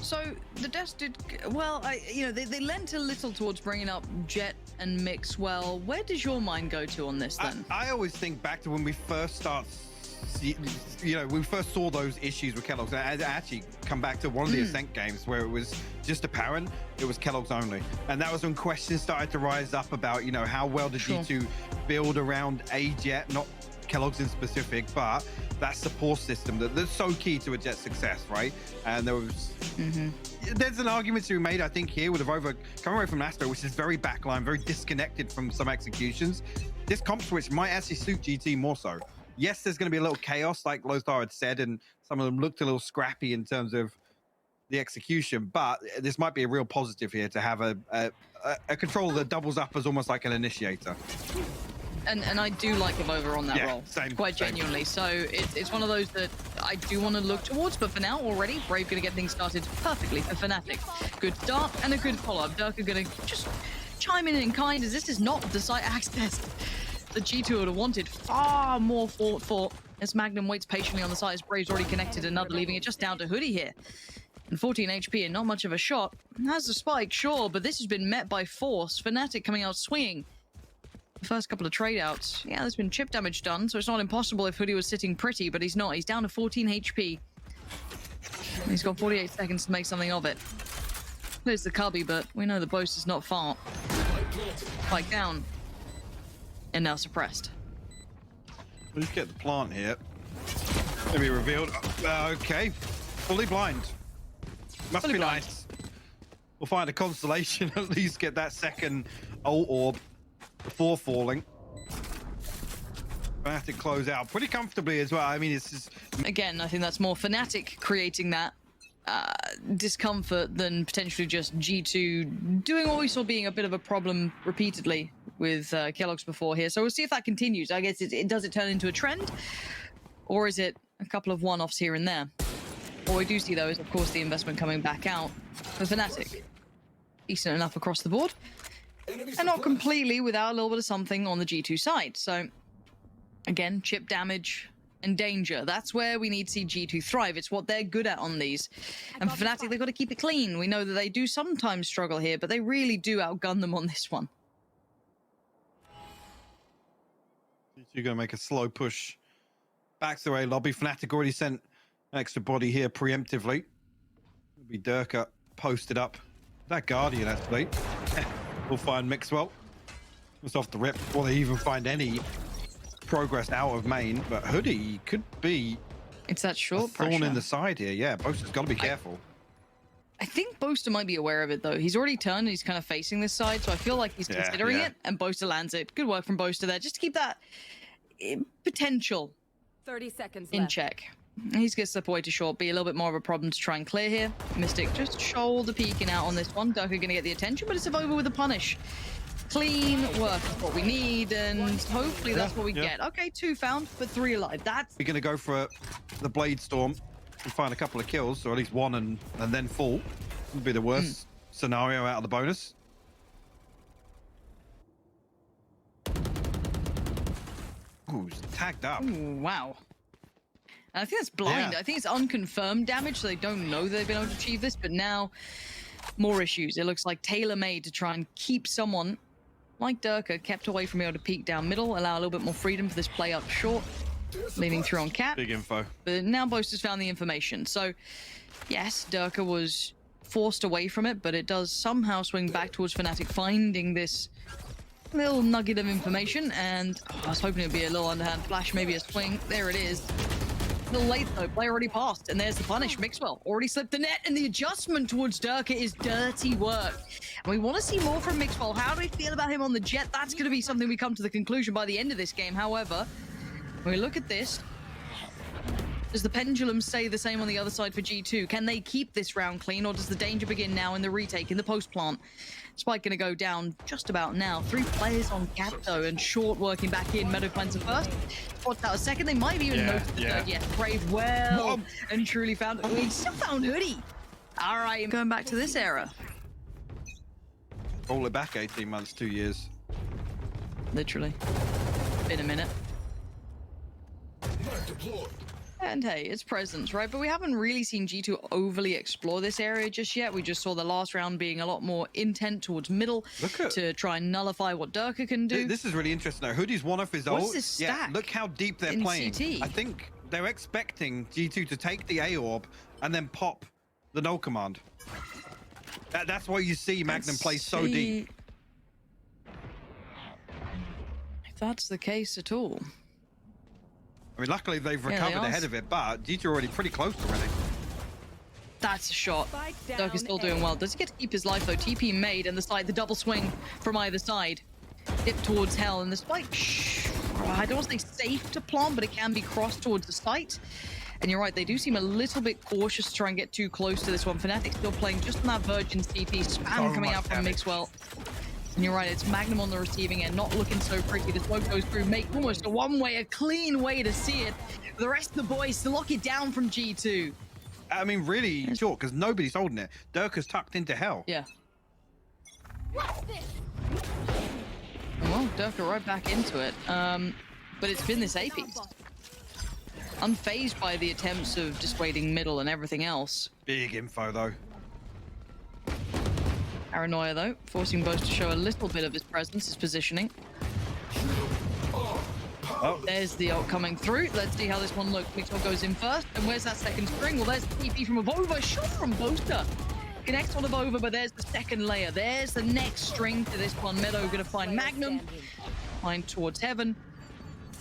So the desk did well. They lent a little towards bringing up Jet and Mix. Well, where does your mind go to on this then? I always think back to when we first we first saw those issues with Kellogg's. I actually come back to one of the Ascent games where it was just apparent it was Kellogg's only, and that was when questions started to rise up about how well did G2 build around a Jet, not Kellogg's in specific, but that support system that's so key to a Jet success, right? And there was there's an argument to be made, I think, here with the Rover coming away from Astro, which is very backline, very disconnected from some executions. This comp switch might actually suit GT more so. Yes, there's going to be a little chaos, like Lothar had said, and some of them looked a little scrappy in terms of the execution, but this might be a real positive here to have a controller that doubles up as almost like an initiator. And I do like Avova on that role, quite genuinely. So it's one of those that I do want to look towards, but for now, already, Brave going to get things started perfectly for FNATIC. Good start and a good follow-up. Dirk are going to just chime in kind, as this is not the site access that G2 would have wanted. Far more fought for, as Magnum waits patiently on the side, as Brave's already connected another, leaving it just down to Hoodie here. And 14 HP and not much of a shot. Has a spike, sure, but this has been met by force. FNATIC coming out swinging. The first couple of trade outs. Yeah, there's been chip damage done, so it's not impossible if Hoodie was sitting pretty, but he's not. He's down to 14 HP. He's got 48 seconds to make something of it. There's the cubby, but we know the boast is not far. Spike down. And now suppressed. We'll just get the plant here. Maybe revealed. Okay. Fully blind. Must be nice. We'll find a constellation, at least get that second ult orb before falling. FNATIC close out pretty comfortably as well. I mean, it's just... Again, I think that's more FNATIC creating that discomfort than potentially just G2 doing what we saw being a bit of a problem repeatedly with Kellogg's before here. So we'll see if that continues. I guess does it turn into a trend, or is it a couple of one-offs here and there? What we do see, though, is, of course, the investment coming back out for FNATIC. Decent enough across the board. And not completely without a little bit of something on the G2 side. So, again, chip damage and danger. That's where we need to see G2 thrive. It's what they're good at on these. And for FNATIC, they've got to keep it clean. We know that they do sometimes struggle here, but they really do outgun them on this one. You're going to make a slow push back to the A lobby. FNATIC already sent an extra body here preemptively. It'll be Durka posted up. That Guardian, actually. We'll find Mixwell. It's off the rip before they even find any progress out of main. But Hoodie could be... It's that short thorn pressure in the side here. Yeah, Boaster's got to be careful. I think Boaster might be aware of it, though. He's already turned and he's kind of facing this side, so I feel like he's considering it, and Boaster lands it. Good work from Boaster there, just to keep that potential 30 seconds in left. check. He's going to slip away to short, be a little bit more of a problem to try and clear here. Mystic just shoulder peeking out on this one. Durka going to get the attention, but it's over with a punish. Clean work is what we need, and hopefully that's what we get. Okay, 2 found, but 3 alive. That's... We're going to go for the Blade Storm and find a couple of kills, or at least 1 and then fall. Would be the worst scenario out of the bonus. Ooh, he's tagged up. Ooh, wow. I think that's blind. I think it's unconfirmed damage, so they don't know they've been able to achieve this, but now more issues. It looks like tailor-made to try and keep someone like Durka kept away from being able to peek down middle, allow a little bit more freedom for this play up short, leading through on Cap. Big info. But now Boaster's found the information. So, yes, Durka was forced away from it, but it does somehow swing back towards FNATIC, finding this little nugget of information, and I was hoping it would be a little underhand flash, maybe a swing. There it is. A little late, though. Play already passed, and there's the punish. Mixwell already slipped the net, and the adjustment towards Durka is dirty work. And we want to see more from Mixwell. How do we feel about him on the Jet? That's going to be something we come to the conclusion by the end of this game. However, when we look at this, does the pendulum stay the same on the other side for G2? Can they keep this round clean, or does the danger begin now in the retake, in the post plant? Spike going to go down just about now. 3 players on Cap, though, and Short working back in. Meadow Cleanser first. What's out a second? They might have even noticed the third. Yes, Brave well and truly found it. We still found Hoodie. All right, going back to this era. Roll it back 18 months, 2 years. Literally. Been a minute. And hey, it's presence, right? But we haven't really seen G2 overly explore this area just yet. We just saw the last round being a lot more intent towards middle to try and nullify what Durka can do. This is really interesting. Now, Hoodie's one off his ult. What's this stack? Yeah, look how deep they're in playing. CT? I think they're expecting G2 to take the A orb and then pop the null command. That's why you see Magnum play so deep. If that's the case at all. I mean, luckily they've recovered ahead of it, but G2 are already pretty close already. That's a shot. Dirk is still doing well. Does he get to keep his life though? TP made, and the double swing from either side. Dip towards hell, and the spike, I don't want to say safe to plant, but it can be crossed towards the site. And you're right, they do seem a little bit cautious to try and get too close to this one. FNATIC still playing just on that Virgin CT, spam coming out from Mixwell. And you're right, it's Magnum on the receiving end, not looking so pretty. The smoke goes through, make almost a one-way, a clean way to see it. The rest of the boys to lock it down from G2. I mean, really short, because nobody's holding it. Durka's tucked into hell. Yeah. Well, Durka right back into it. But it's been this AP. Unfazed by the attempts of dissuading middle and everything else. Big info, though. Paranoia, though, forcing Boast to show a little bit of his presence, his positioning. Oh, there's the ult coming through. Let's see how this one looks. Mixwell goes in first. And where's that second string? Well, there's the TP from Avova. Shot from Boaster. Connects on Avova, but there's the second layer. There's the next string to this one. Meadow going to find Magnum. Find towards heaven.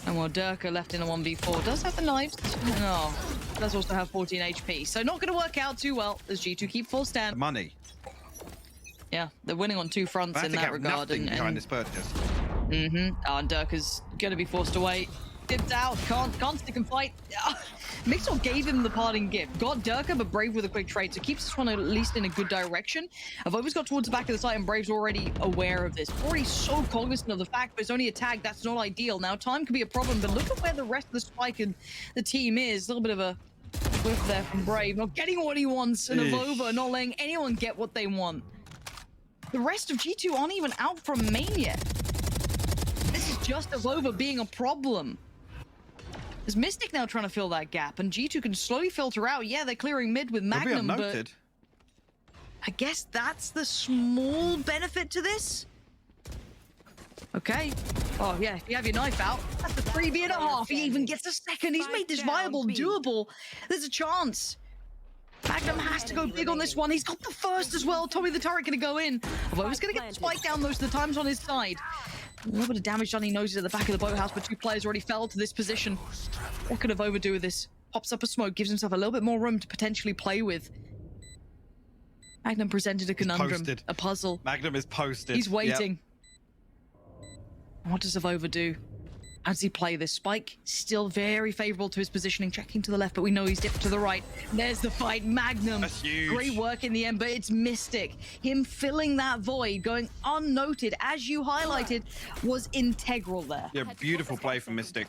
And while Durka left in a 1v4, does have the knives. Oh, does also have 14 HP. So not going to work out too well as G2 keep full stand. Money. Yeah, they're winning on two fronts in that regard. Behind this purchase. And Durka's going to be forced away. Dipped out, can't stick and fight. Mixwell gave him the parting gift. Got Durka, but Brave with a quick trade, so keeps this one at least in a good direction. I've always got towards the back of the site, and Brave's already aware of this. Already so cognizant of the fact, but it's only a tag. That's not ideal. Now, time could be a problem, but look at where the rest of the spike and the team is. A little bit of a whiff there from Brave. Not getting what he wants, and Avova not letting anyone get what they want. The rest of G2 aren't even out from main yet. This is just Avova being a problem. There's Mystic now trying to fill that gap, and G2 can slowly filter out. Yeah, they're clearing mid with Magnum, but I guess that's the small benefit to this. Okay. Oh, yeah, if you have your knife out, that's a 3v1.5. He even gets a second. He's made this viable, doable. There's a chance. Magnum has to go big on this one. He's got the first as well. Tommy the turret going to go in. Although he's going to get the spike down most of the times on his side. A little bit of damage done. He knows it at the back of the boathouse, but two players already fell to this position. What could Avova do with this? Pops up a smoke, gives himself a little bit more room to potentially play with. Magnum presented a conundrum, a puzzle. Magnum is posted. He's waiting. Yep. What does Avova do? How does he play this? Spike still very favorable to his positioning, checking to the left, but we know he's dipped to the right. There's the fight. Magnum. That's huge. Great work in the end, but it's Mystic. Him filling that void, going unnoted, as you highlighted, was integral there. Yeah, beautiful play from Mystic.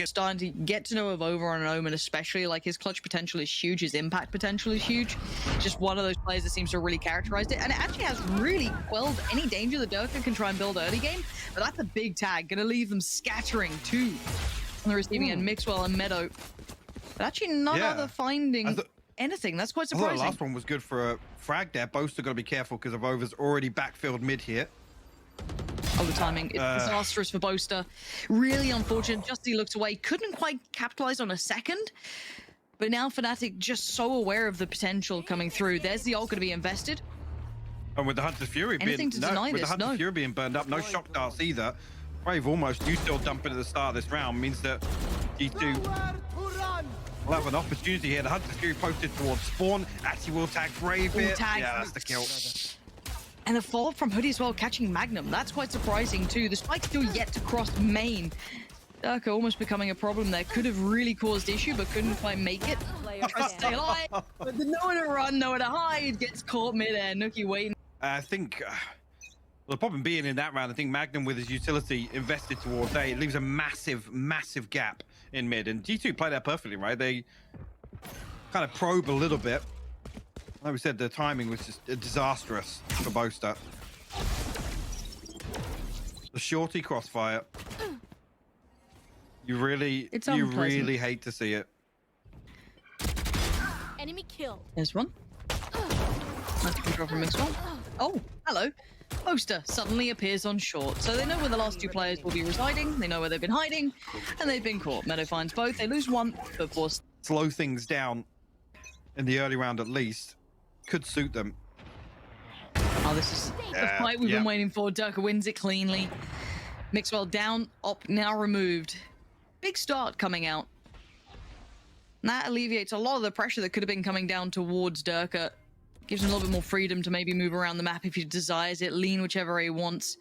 Starting to get to know Avova on an Omen, especially. Like, his clutch potential is huge, his impact potential is huge. Just one of those players that seems to really characterize it, and it actually has really quelled any danger that Durka can try and build early game. But that's a big tag, gonna leave them scattering too on the receiving end. Mixwell and Meadow, but actually none other finding anything. That's quite surprising. The last one was good for a frag there. Both are got to be careful because Avova's already backfilled mid here. Oh, the timing. It's disastrous for Boaster. Really unfortunate. Just as he looks away, couldn't quite capitalize on a second. But now FNATIC just so aware of the potential coming through. There's the ult going to be invested. And with the Hunter's Fury being burned up, no shock darts either. Brave almost you still dump it at the start of this round means that G2 will have an opportunity here. The Hunter's Fury posted towards spawn. Actually will tag Brave here. Yeah, that's the kill. And the follow-up from Hoodie as well, catching Magnum. That's quite surprising too. The spike's still yet to cross main. Durka almost becoming a problem there. Could have really caused issue, but couldn't quite make it. Tries to stay alive, but nowhere to run, nowhere to hide. Gets caught mid-air. Nookie waiting. I think the problem being in that round, I think Magnum with his utility invested towards A, it leaves a massive, massive gap in mid. And G2 played that perfectly, right? They kind of probe a little bit. Like we said, the timing was just disastrous for Boaster. The shorty crossfire. You really hate to see it. killed. There's one. Nice control from Mixwell. Oh, hello. Poster suddenly appears on short, so they know where the last two players will be residing, they know where they've been hiding, and they've been caught. Meadow finds both, they lose one, but force. Slow things down in the early round at least could suit them. Oh, this is the fight we've been waiting for. Durka wins it cleanly. Mixwell down, op now removed. Big start coming out. And that alleviates a lot of the pressure that could have been coming down towards Durka. Gives him a little bit more freedom to maybe move around the map if he desires it, lean whichever way he wants.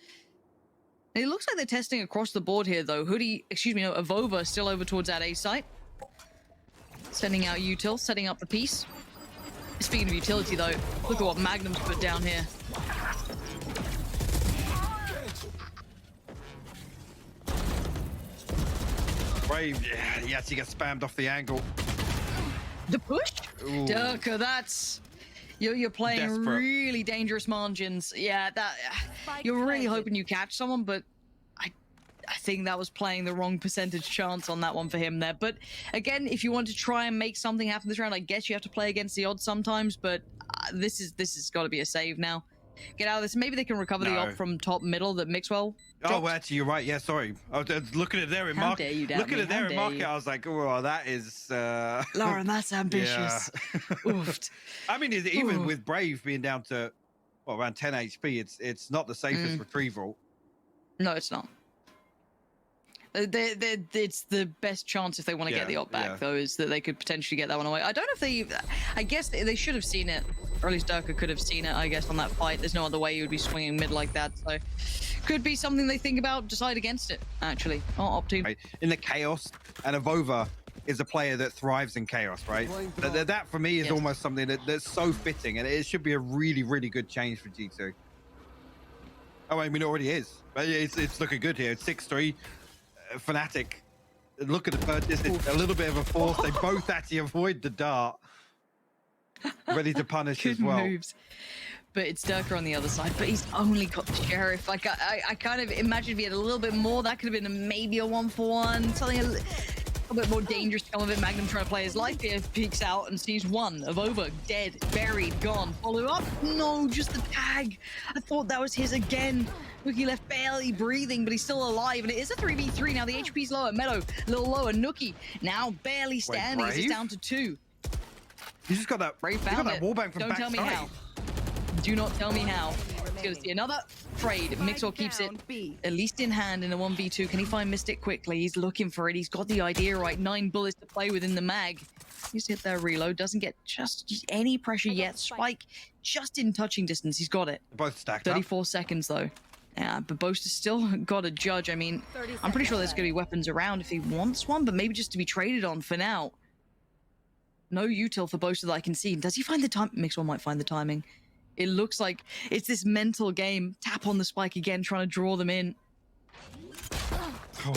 It looks like they're testing across the board here, though. Avova still over towards that A site. Sending out util, setting up the piece. Speaking of utility, though, look at what Magnum's put down here. Brave, he actually gets spammed off the angle. The push? Ooh. Durka, that's... You're playing Desperate. really dangerous margins. Yeah, that you're really hoping you catch someone, but I think that was playing the wrong percentage chance on that one for him there. But again, if you want to try and make something happen this round, I guess you have to play against the odds sometimes. But this has got to be a save now. Get out of this. Maybe they can recover the op from top middle that Mixwell. Oh, well, actually, you're right. Yeah, sorry. I was looking at there in market. Looking at there in market, I was like, oh, that is. Lauren, that's ambitious. Oofed. I mean, even with Brave being down to around 10 HP, it's not the safest retrieval. No, it's not. It's the best chance if they want to get the op back, though, is that they could potentially get that one away. I don't know if they... I guess they should have seen it, or at least Durka could have seen it, I guess, on that fight. There's no other way you would be swinging mid like that, so... Could be something they think about, decide against it, actually. Or opt to. Right. In the chaos, and Avova is a player that thrives in chaos, right? That for me is almost something that's so fitting, and it should be a really, really good change for G2. Oh, I mean, it already is. But it's looking good here. It's 6-3. FNATIC. Look at the purchase. It's a little bit of a force. They both actually avoid the dart. Ready to punish as well. Moves. But it's Durka on the other side, but he's only got the Sheriff. Like, I kind of imagine if he had a little bit more, that could have been maybe a 1-for-1, something a little bit more dangerous to come of it. Magnum trying to play his life here, peeks out and sees one of over, dead, buried, gone. Follow up? No, just the tag. I thought that was his again. Nookie left barely breathing, but he's still alive, and it is a 3v3 now. The HP's lower. Meadow, a little lower. Nookie now barely standing. It's down to 2. You just got that. Brave found found that wallbang from Don't backside. tell me how. Do not tell me how. He's going to see another trade. Mixwell keeps it at least in hand in a 1v2. Can he find Mystic quickly? He's looking for it. He's got the idea right. 9 bullets to play within the mag. He's hit their reload. Doesn't get just any pressure yet. Spike just in touching distance. He's got it. Both stacked 34 seconds though. Yeah, but Boaster's still got a judge. I mean, I'm pretty sure there's going to be weapons around if he wants one, but maybe just to be traded on for now. No util for Boaster that I can see. Does he find the time? Mixwell might find the timing. It looks like it's this mental game. Tap on the spike again, trying to draw them in.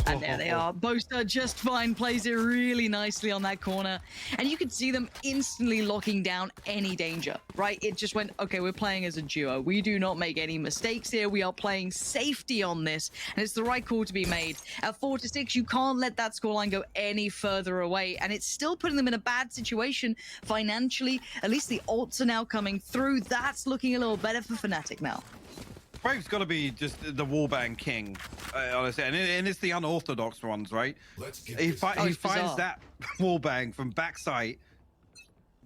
And there they are. Boaster just fine, plays it really nicely on that corner. And you could see them instantly locking down any danger, right? It just went, okay, we're playing as a duo. We do not make any mistakes here. We are playing safety on this. And it's the right call to be made. At 4-6, you can't let that scoreline go any further away. And it's still putting them in a bad situation financially. At least the ults are now coming through. That's looking a little better for FNATIC now. Brave's got to be just the wallbang king, honestly, and it's the unorthodox ones, right? He finds that wallbang from backside,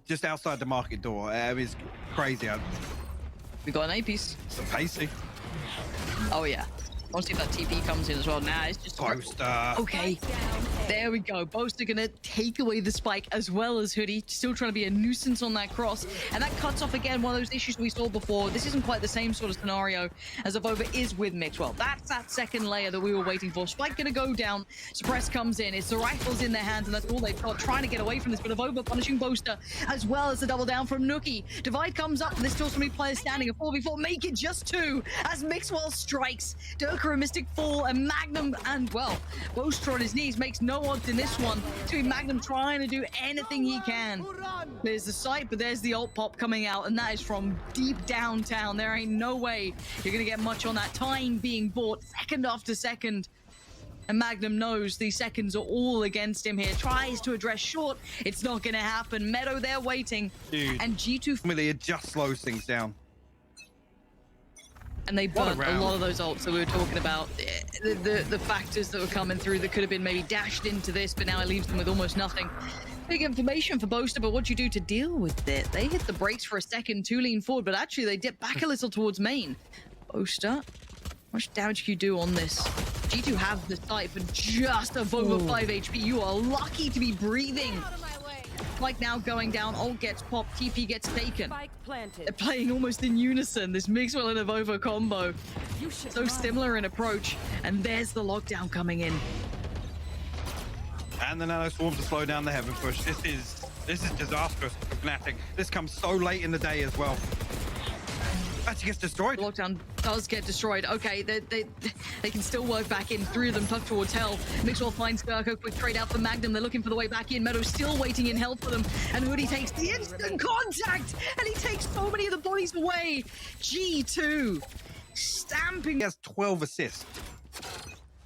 just outside the market door. It's crazy. We got an A piece. Some pacey. Oh yeah. I want to see if that TP comes in as well. Nah, it's just Boaster. Okay, there we go. Boaster gonna take away the spike as well as Hoodie. Still trying to be a nuisance on that cross. And that cuts off again one of those issues we saw before. This isn't quite the same sort of scenario as Avova is with Mixwell. That's that second layer that we were waiting for. Spike gonna go down. Suppress comes in. It's the rifles in their hands, and that's all they've got. Trying to get away from this, but Avova punishing Boaster as well as the double down from Nookie. Divide comes up, and there's still so many players standing. A 4v4, make it just 2 as Mixwell strikes. Durka and Mystic fall, and Magnum, and well, Boaster on his knees makes no odds in this one. To Magnum trying to do anything he can. There's the sight, but there's the ult pop coming out, and that is from deep downtown. There ain't no way you're gonna get much on that. Time being bought second after second. And Magnum knows these seconds are all against him here. Tries to address short. It's not going to happen. Meadow there waiting. Dude. And G2... Really, it just slows things down. And they burnt a lot of those ults that we were talking about. The factors that were coming through that could have been maybe dashed into this, but now it leaves them with almost nothing. Big information for Boaster, but what do you do to deal with it? They hit the brakes for a second to lean forward, but actually they dip back a little towards main. Boaster, how much damage can you do on this? G2 have the site for just over 5 HP. You are lucky to be breathing. Like now going down, ult gets popped, TP gets taken. They're playing almost in unison, this Mixwell and a Vovo combo. So similar in approach, and there's the lockdown coming in. And the Nano Swarm to slow down the Heaven push. This is disastrous for Fnatic. This comes so late in the day as well. Actually gets destroyed. Lockdown does get destroyed. Okay, they can still work back in. 3 of them tucked towards hell. Mixwell finds Gurko. Quick trade out for Magnum. They're looking for the way back in. Meadow still waiting in hell for them. And Hoodie takes the instant contact. And he takes so many of the bodies away. G2 stamping. He has 12 assists.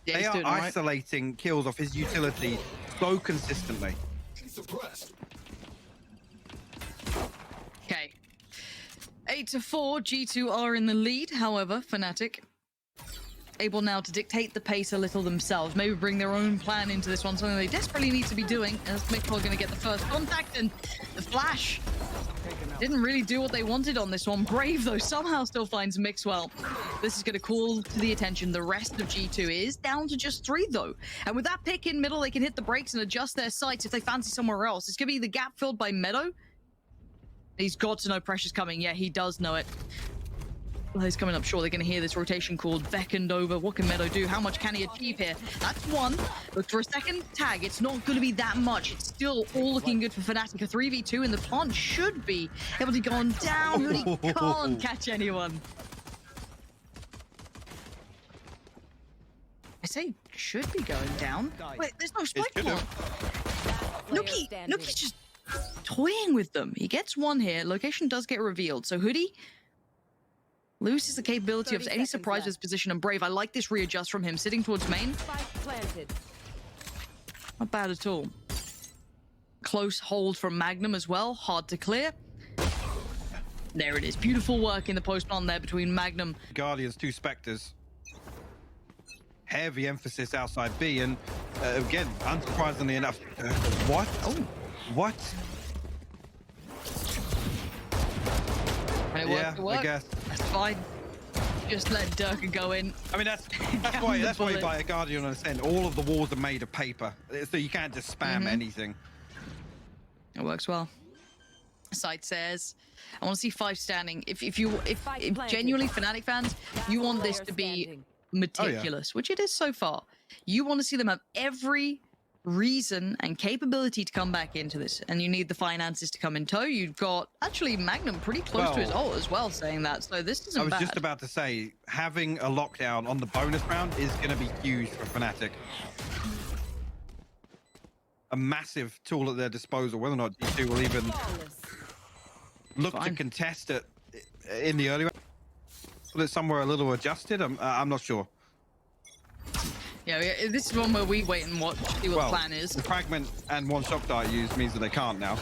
Yeah, they are isolating kills off his utility so consistently. Okay. 8-4, G2 are in the lead. However, FNATIC able now to dictate the pace a little themselves. Maybe bring their own plan into this one, something they desperately need to be doing. As Mixwell going to get the first contact, and the flash didn't really do what they wanted on this one. Brave, though, somehow still finds Mixwell. This is going to call to the attention. The rest of G2 is down to just 3, though. And with that pick in middle, they can hit the brakes and adjust their sights if they fancy somewhere else. It's going to be the gap filled by Meadow. He's got to know pressure's coming. Yeah, he does know it. Well, he's coming up short. They're going to hear this rotation called beckoned over. What can Meadow do? How much can he achieve here? That's 1. Look for a second tag. It's not going to be that much. It's still all looking good for FNATIC. A 3v2, and the plant should be able to go on down, but he can't catch anyone. I say should be going down. Wait, there's no spike plant. Nookie's just toying with them. He gets 1 here. Location does get revealed. So Hoodie loses the capability of any surprise with his position, and Brave, I like this readjust from him, sitting towards main. Not bad at all. Close hold from Magnum as well, hard to clear. There it is, beautiful work in the post on there between Magnum. Guardians, 2 Spectres. Heavy emphasis outside B, and again, unsurprisingly enough, what? Oh, what? When it works, I guess. That's fine. Just let Durka go in. I mean, that's why you buy a Guardian on Ascent. All of the walls are made of paper, so you can't just spam anything. It works well. Side says, I want to see 5 standing. If genuinely FNATIC fans, you want this to be meticulous, which it is so far. You want to see them have every reason and capability to come back into this, and you need the finances to come in tow. You've got actually Magnum pretty close to his ult as well, saying that, so this isn't bad. I was just about to say, having a lockdown on the bonus round is going to be huge for FNATIC. A massive tool at their disposal. Whether or not G2 will even look to contest it in the early round, put it somewhere a little adjusted, I'm not sure. Yeah, this is one where we wait and watch, see what the plan is. The fragment and 1 shock dart used means that they can't now.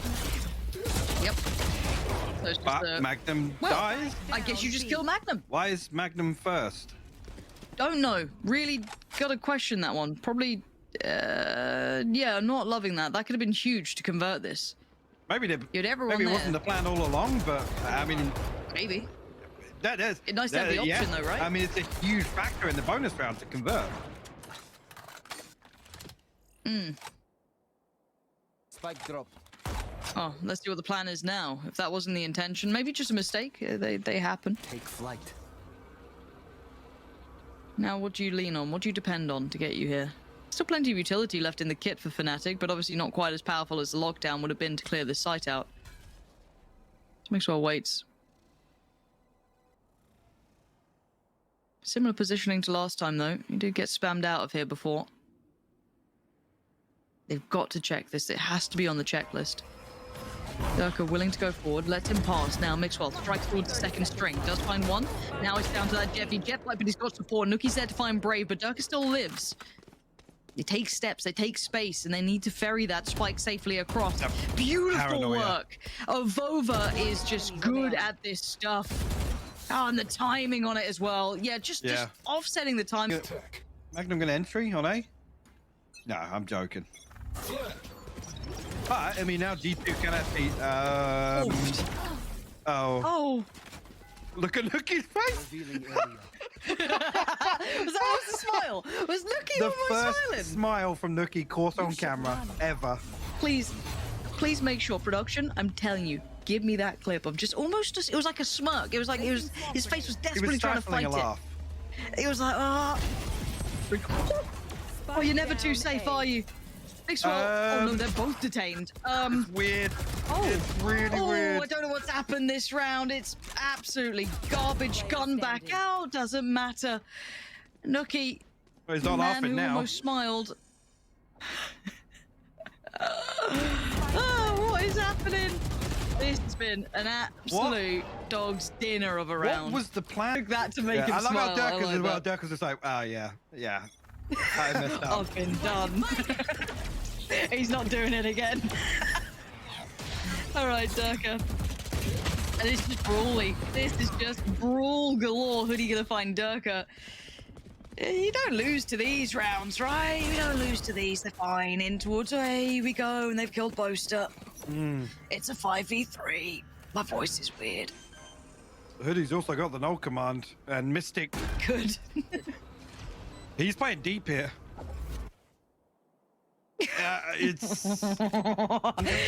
Yep. So but Magnum dies. I guess you just kill Magnum. Why is Magnum first? Don't know. Really gotta question that one. Probably, yeah, not loving that. That could have been huge to convert this. Maybe it wasn't the plan all along, but I mean, maybe. That is. It's nice to have the option though, right? I mean, it's a huge factor in the bonus round to convert. Spike drop. Oh, let's see what the plan is now. If that wasn't the intention, maybe just a mistake. They happen. Take flight. Now, what do you lean on? What do you depend on to get you here? Still plenty of utility left in the kit for FNATIC, but obviously not quite as powerful as the lockdown would have been to clear this site out. Mixwell waits. Similar positioning to last time, though. He did get spammed out of here before. They've got to check this. It has to be on the checklist. Durka willing to go forward. Let him pass. Now Mixwell strikes towards the second string. Does find 1. Now it's down to that Jetlight, but he's got support. Nookie's there to find Brave, but Durka still lives. They take steps, they take space, and they need to ferry that spike safely across. Beautiful Paranoia. work. Vova is just good at this stuff. Oh, and the timing on it as well. Yeah, just offsetting the time. Magnum gonna entry on A? No, I'm joking. But I mean, now G2 can actually. Oh. Look at Nuki's face. Was that the smile? Was Nuki The almost first smiling? smile from Nuki caught on camera ever. Please make sure, production, I'm telling you, give me that clip of just it was like a smirk. It was like his face was He desperately was trying to stifling fight a laugh. it. He was like, oh, you're never too safe, are you? Big swallow. Oh no, they're both detained. It's weird. It's really weird. I don't know what's happened this round. It's absolutely garbage. Gun back out. Doesn't matter. Nuki, Well, he's the not man laughing who now. almost smiled. Oh, what is happening? This has been an absolute dog's dinner of a round. What was the plan? Took that to make him I love smile. how Dirk I as well. like that. Dirk was just like, oh yeah. I messed up. I've been done. He's not doing it again. All right, Durka. And it's just brawly. This is just brawl galore. Who are you gonna find, Durka? You don't lose to these rounds, right? You don't lose to these. They're fine. In towards A, here we go, and they've killed Boaster. It's a 5v3. My voice is weird. Hoodie's also got the null command and Mystic. Good. He's playing deep here. It's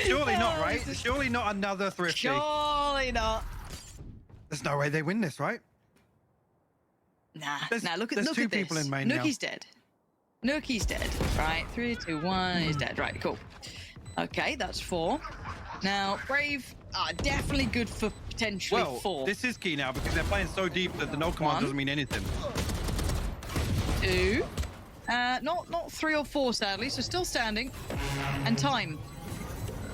surely not, right? Surely not another thrifty. Surely not. There's no way they win this, right? Nah, There's look two at this. people in main now. Nuki's dead. Nuki's dead. Right, 3, 2, 1 is dead. Right, cool. Okay, that's 4. Now, Brave are definitely good for potentially 4. This is key now because they're playing so deep that the null command 1. doesn't mean anything. 2. Not 3 or 4, sadly, so still standing. And time.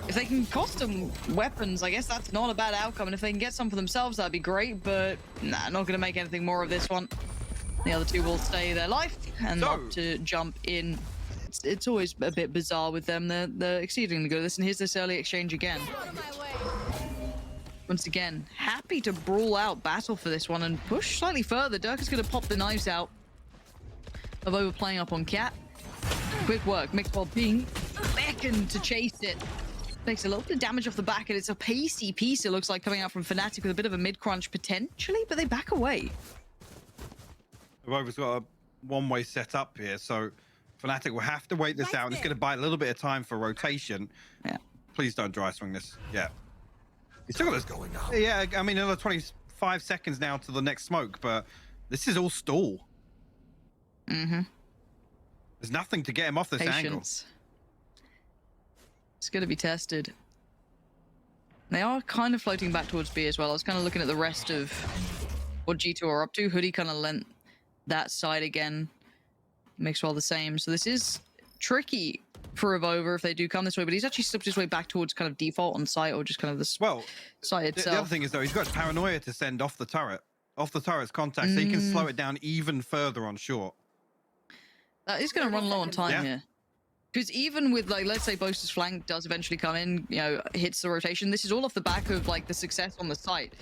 If they can cost them weapons, I guess that's not a bad outcome. And if they can get some for themselves, that'd be great. But nah, not going to make anything more of this one. The other 2 will stay their life and not to jump in. It's always a bit bizarre with them. They're exceedingly good at this. And here's this early exchange again. Once again, happy to brawl out battle for this one and push slightly further. Dirk is going to pop the knives out of overplaying up on Cat. Quick work. Mixed ball ping. Beckon to chase it. Takes a little bit of damage off the back, and it's a pacey piece, it looks like, coming out from FNATIC with a bit of a mid-crunch potentially, but they back away. Rover's got a one-way set up here, so FNATIC will have to wait this out. And it's going to buy a little bit of time for rotation. Yeah. Please don't dry swing this. Yeah. He's still got this going on. Yeah, I mean, another 25 seconds now to the next smoke, but this is all stall. Mm-hmm. There's nothing to get him off this angle. Patience. It's going to be tested. They are kind of floating back towards B as well. I was kind of looking at the rest of what G2 are up to. Hoodie kind of lent that side again. Makes well the same. So this is tricky for Evover if they do come this way, but he's actually slipped his way back towards kind of default on site, or just kind of the site itself. The other thing is, though, he's got paranoia to send off the turret. Off the turret's contact, so he can slow it down even further on short. That is going to run low on time here. Because even with, like, let's say Boaster's flank does eventually come in, you know, hits the rotation, this is all off the back of, like, the success on the site.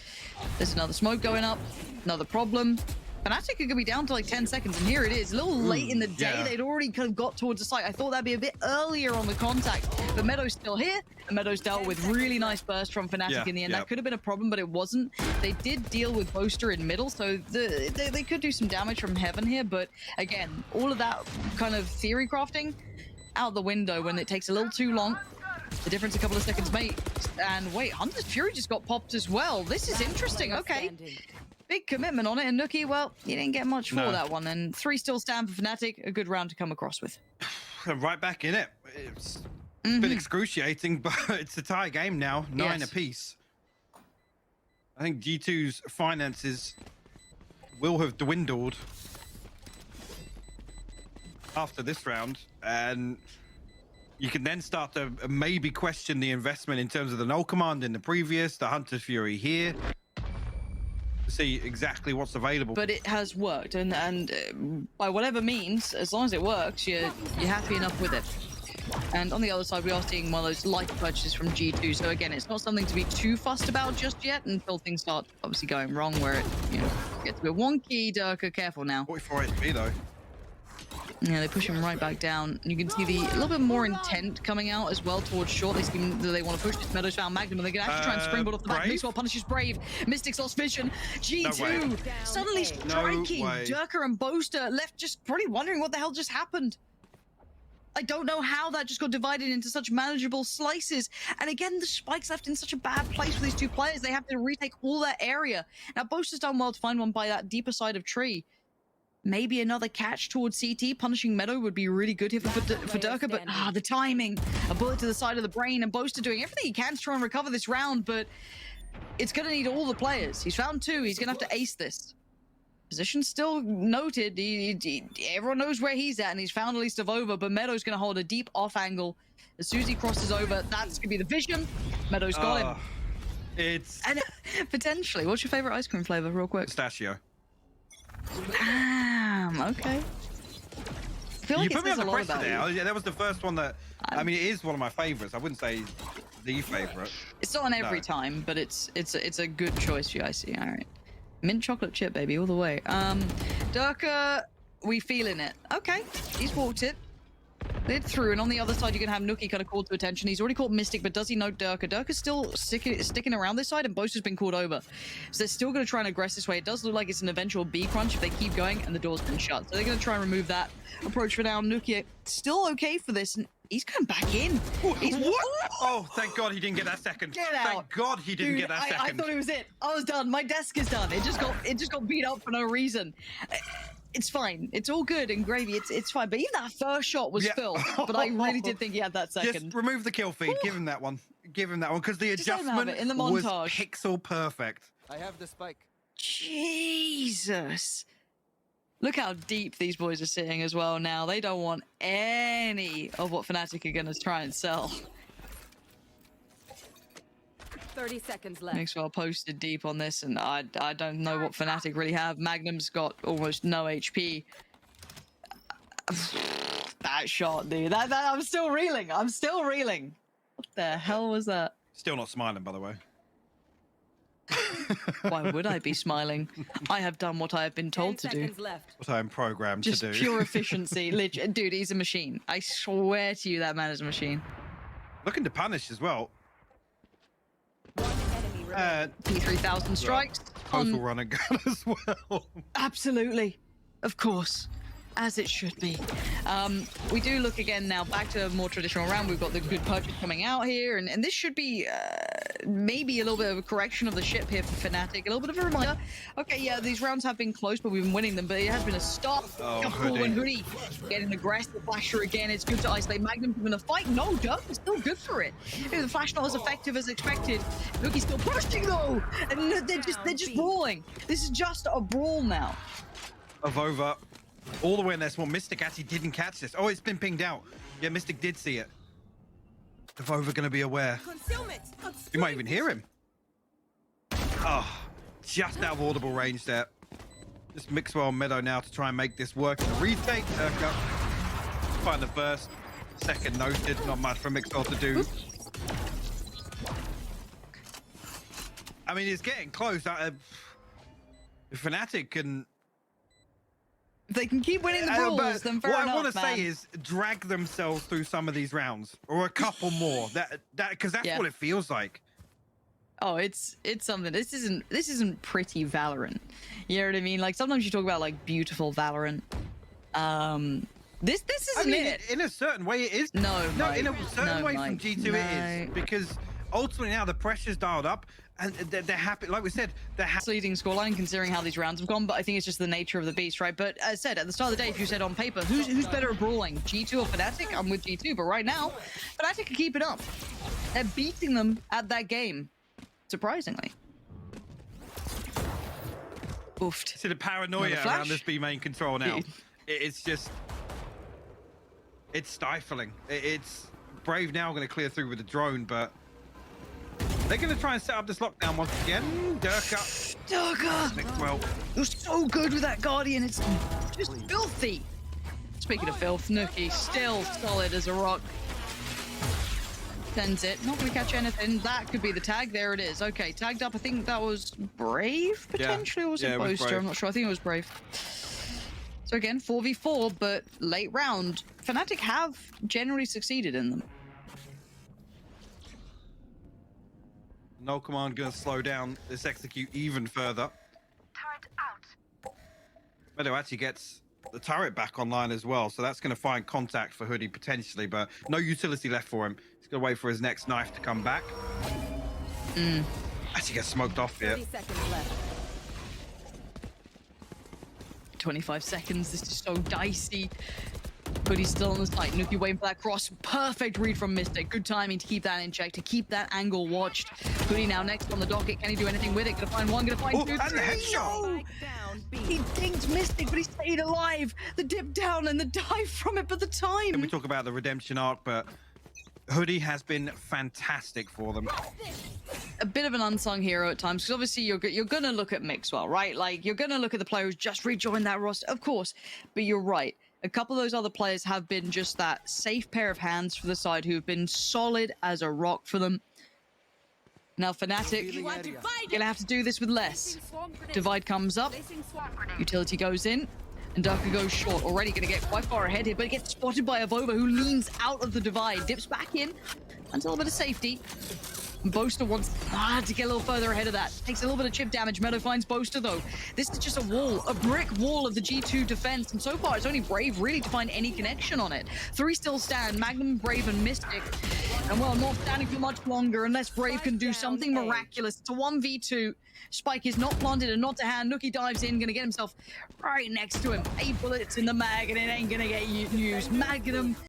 There's another smoke going up, another problem. FNATIC are going to be down to, like, 10 seconds, and here it is. A little late in the day. They'd already kind of got towards the site. I thought that'd be a bit earlier on the contact. But Meadow's still here, and Meadow's dealt with really nice burst from FNATIC in the end. That could have been a problem, but it wasn't. They did deal with Boaster in middle, so they could do some damage from heaven here, but again, all of that kind of theory crafting out the window when it takes a little too long. The difference a couple of seconds mate. And wait, Hunter's Fury just got popped as well. This is interesting. Okay. Big commitment on it. And Nuki, well, you didn't get much for that one. And 3 still stand for FNATIC. A good round to come across with. Right back in it. It's been excruciating, but it's a tie game now. 9 apiece. I think G2's finances will have dwindled after this round, and you can then start to maybe question the investment in terms of the null command in the previous, the Hunter's Fury here. see exactly what's available. But it has worked, and by whatever means, as long as it works, you're happy enough with it. And on the other side, we are seeing one of those light purchases from G2. So again, it's not something to be too fussed about just yet until things start obviously going wrong, where it gets a bit wonky. Durka, careful now. 44 HP though. Yeah, they push him right back down. You can see a little bit more intent coming out as well towards short. They seem that they want to push this. Meadows found Magnum, and they're going to actually try and springboard off the back. Mixwell punishes Brave. Mystic's lost vision. G2 suddenly striking. Durka and Boaster left just probably wondering what the hell just happened. I don't know how that just got divided into such manageable slices. And again, the Spike's left in such a bad place for these two players. They have to retake all that area. Now, Boaster's done well to find one by that deeper side of tree. Maybe another catch towards CT. Punishing Meadow would be really good here for Durka, but the timing. A bullet to the side of the brain, and Boaster doing everything he can to try and recover this round, but it's going to need all the players. He's found two. He's going to have to ace this. Position still noted. Everyone knows where he's at, and he's found at least a Vova, but Meadow's going to hold a deep off angle. As soon as he crosses over, that's going to be the vision. Meadow's got him. It's... And potentially, what's your favorite ice cream flavor, real quick? Pistachio. Damn, okay. I feel like you put me on the a lot pressure about there. you. That was the first one that... I mean, it is one of my favorites. I wouldn't say the favorite. It's not on every time, but it's a good choice for you, I see. All right. Mint chocolate chip, baby, all the way. Durka, we feeling it. Okay, he's walked it. They're through, and on the other side, you're going to have Nookie kind of called to attention. He's already caught Mystic, but does he know Durka? Durka's still sticking around this side, and Boaster's been called over. So they're still going to try and aggress this way. It does look like it's an eventual B crunch if they keep going, and the door's been shut. So they're going to try and remove that approach for now. Nookie still okay for this, and he's going back in. He's what? Oh, thank God he didn't get that second. Get out. Thank God he didn't get that second. I thought it was it. I was done. My desk is done. It just got beat up for no reason. It's fine. It's all good and gravy. It's fine. But even that first shot was Phil. But I really did think he had that second. Just remove the kill feed. Give him that one. Give him that one, because the adjustment in the was montage. pixel perfect. I have the spike. Jesus. Look how deep these boys are sitting as well now. They don't want any of what FNATIC are going to try and sell. 30 seconds left. Mixwell posted deep on this, and I don't know what FNATIC really have. Magnum's got almost no HP. That shot, dude. That I'm still reeling. I'm still reeling. What the hell was that? Still not smiling, by the way. Why would I be smiling? I have done what I have been told to do. Left. What I'm programmed Just to do. pure efficiency. Legit, dude, he's a machine. I swear to you, that man is a machine. Looking to punish as well. P3000 strikes. Total run and gun as well. Absolutely. Of course. As it should be. We do look again now back to a more traditional round. We've got the good purchase coming out here, and this should be maybe a little bit of a correction of the ship here for FNATIC. A little bit of a reminder. Okay, yeah, these rounds have been close, but we've been winning them, but it has been a stop. Hoodie getting aggressive. Flasher again. It's good to isolate Magnum from the fight. No, Duck is still good for it. Maybe the flash not as effective as expected. Lookie's still pushing though, and they're just brawling. This is just a brawl now. Over. All the way in there. Well, Mystic actually didn't catch this. Oh, it's been pinged out. Yeah, Mystic did see it. The Vova going to be aware. You might even hear him. Oh, just out of audible range there. Just Mixwell and Meadow now to try and make this work. Retake. Find the first. Second noted. Not much for Mixwell to do. I mean, it's getting close. If FNATIC can... If they can keep winning the brawls, then fair enough, what I want to say is drag themselves through some of these rounds, or a couple more. Because that's what it feels like. Oh, it's something. This isn't pretty Valorant. You know what I mean? Like sometimes you talk about like beautiful Valorant. This isn't it. In a certain way, it is. No, in a certain way from G2 it is, because ultimately now the pressure's dialed up. And they're happy, like we said, they're happy. Leading scoreline considering how these rounds have gone, but I think it's just the nature of the beast, right? But as I said, at the start of the day, if you said on paper, who's better at brawling, G2 or FNATIC? I'm with G2, but right now, FNATIC can keep it up. They're beating them at that game, surprisingly. Oofed. See the paranoia around this B main control now. It's just, it's stifling. It's Brave now going to clear through with the drone, but they're going to try and set up this lockdown once again. Durka Durga! Well, You're so good with that Guardian. It's just filthy. Speaking of filth, Nuki still solid as a rock. Sends it. Not going to catch anything. That could be the tag. There it is. Okay, tagged up. I think that was Brave, potentially. Or was it it was Boaster? Brave. I'm not sure. I think it was Brave. So again, 4v4, but late round. FNATIC have generally succeeded in them. no command going to slow down this execute even further. Turret out. Meadow actually gets the turret back online as well, so that's going to find contact for Hoodie potentially, but no utility left for him. He's going to wait for his next knife to come back. Actually gets smoked off here. 30 seconds left. 25 seconds. This is so dicey. Hoodie's still on the site. Nuki waiting for that cross. Perfect read from Mystic. Good timing to keep that in check, to keep that angle watched. Hoodie now next on the docket. Can he do anything with it? Gonna find one, gonna find two, and the three. headshot! No! Down, B. He dinked Mystic, but he stayed alive. The dip down and the dive from it, but the And we time. talk about the redemption arc, but Hoodie has been fantastic for them. A bit of an unsung hero at times, because obviously you're gonna look at Mixwell, right? Like, you're gonna look at the player who's just rejoined that roster, of course. But you're right. A couple of those other players have been just that safe pair of hands for the side who've been solid as a rock for them. Now FNATIC gonna have to do this with less. Divide comes up, utility goes in, and Durka goes short. Already gonna get quite far ahead here, but it gets spotted by Avova, who leans out of the divide, dips back in until a bit of safety. Boaster wants to get a little further ahead of that. Takes a little bit of chip damage. Meadow finds Boaster though. This is just a wall, a brick wall of the G2 defense. And so far, it's only Brave really to find any connection on it. Three still stand, Magnum, Brave, and Mystic. And well, not standing for much longer unless Brave can do something miraculous. It's a 1v2. Spike is not planted and not to hand. Nuki dives in, gonna get himself right next to him. 8 bullets in the mag, and it ain't gonna get used. Magnum